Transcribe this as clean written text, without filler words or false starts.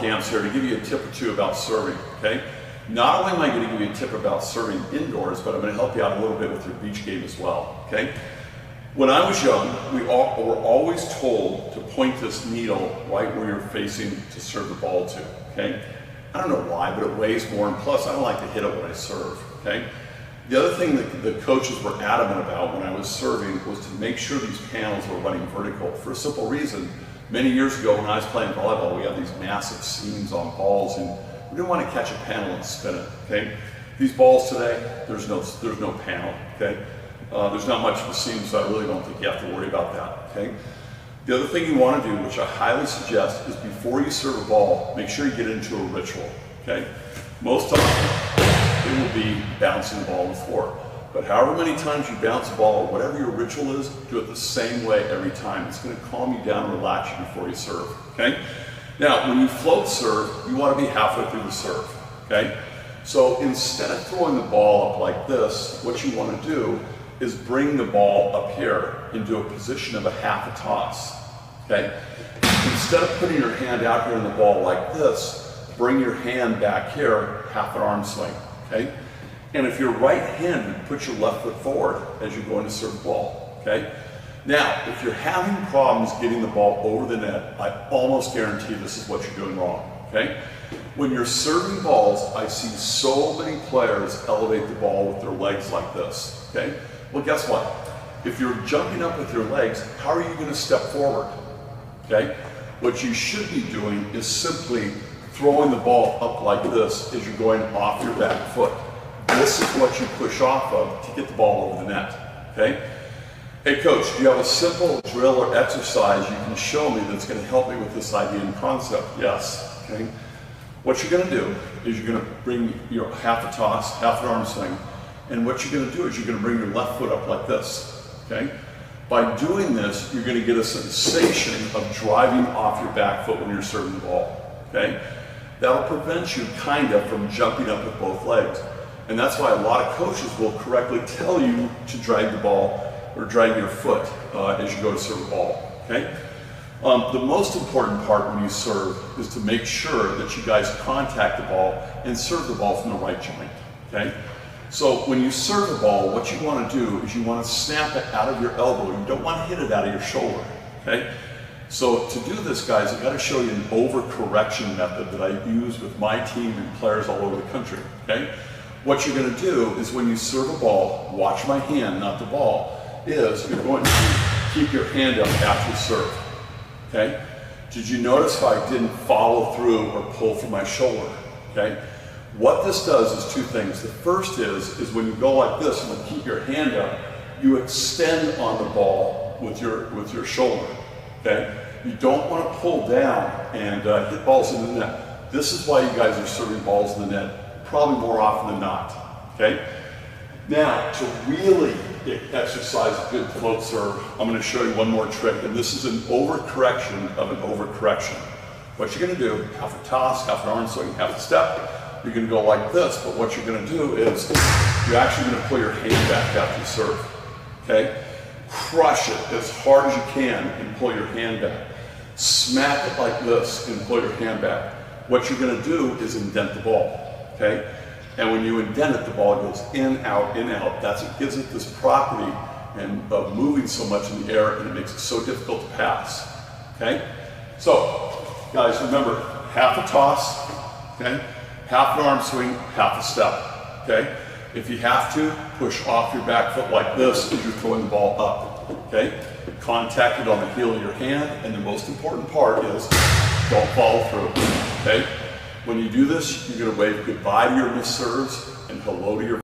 cams here to give you a tip or two about serving, okay? Not only am I going to give you a tip about serving indoors, but I'm going to help you out a little bit with your beach game as well, okay? When I was young, we were always told to point this needle right where you're facing to serve the ball to, okay? I don't know why, but it weighs more, and plus I don't like to hit it when I serve, okay? The other thing that the coaches were adamant about when I was serving was to make sure these panels were running vertical for a simple reason. Many years ago when I was playing volleyball, we had these massive seams on balls, and we didn't want to catch a panel and spin it, okay? These balls today, there's no panel, okay? There's not much of a seam, so I really don't think you have to worry about that, okay? The other thing you want to do, which I highly suggest, is before you serve a ball, make sure you get into a ritual, okay? Most often, it will be bouncing the ball on the floor. But however many times you bounce the ball, or whatever your ritual is, do it the same way every time. It's going to calm you down and relax you before you serve, okay? Now, when you float serve, you want to be halfway through the serve, okay? So instead of throwing the ball up like this, what you want to do is bring the ball up here into a position of a half a toss, okay? Instead of putting your hand out here in the ball like this, bring your hand back here, half an arm swing, okay? And if you're right-handed, put your left foot forward as you go in to serve the ball, okay? Now, if you're having problems getting the ball over the net, I almost guarantee this is what you're doing wrong, okay? When you're serving balls, I see so many players elevate the ball with their legs like this, okay? Well, guess what? If you're jumping up with your legs, how are you going to step forward, okay? What you should be doing is simply throwing the ball up like this as you're going off your back foot. This is what you push off of to get the ball over the net, okay? Hey coach, do you have a simple drill or exercise you can show me that's going to help me with this idea and concept? Yes, okay? What you're going to do is you're going to bring your half a toss, half an arm swing, and what you're going to do is you're going to bring your left foot up like this, okay? By doing this, you're going to get a sensation of driving off your back foot when you're serving the ball, okay? That'll prevent you kind of from jumping up with both legs. And that's why a lot of coaches will correctly tell you to drag the ball or drag your foot as you go to serve the ball, okay? The most important part when you serve is to make sure that you guys contact the ball and serve the ball from the right joint, okay? So when you serve the ball, what you want to do is you want to snap it out of your elbow. You don't want to hit it out of your shoulder, okay? So to do this, guys, I've got to show you an overcorrection method that I use with my team and players all over the country, okay? What you're going to do is when you serve a ball, watch my hand, not the ball, is you're going to keep your hand up after you serve, okay? Did you notice how I didn't follow through or pull from my shoulder, okay? What this does is two things. The first is when you go like this and keep your hand up, you extend on the ball with your shoulder, okay? You don't want to pull down and hit balls in the net. This is why you guys are serving balls in the net, probably more often than not, okay? Now, to really exercise a good float serve, I'm going to show you one more trick, and this is an overcorrection of an overcorrection. What you're going to do, half a toss, half an arm swing, half a step, you're going to go like this, but what you're going to do is you're actually going to pull your hand back after you serve, okay? Crush it as hard as you can and pull your hand back. Smack it like this and pull your hand back. What you're going to do is indent the ball, okay? And when you indent it, the ball goes in, out, in, out. That's what gives it this property and of moving so much in the air, and it makes it so difficult to pass, okay? So, guys, remember, half a toss, okay? Half an arm swing, half a step, okay? If you have to, push off your back foot like this as you're throwing the ball up, okay? Contact it on the heel of your hand, and the most important part is don't follow through, okay? When you do this, you're gonna wave goodbye to your missed serves and hello to your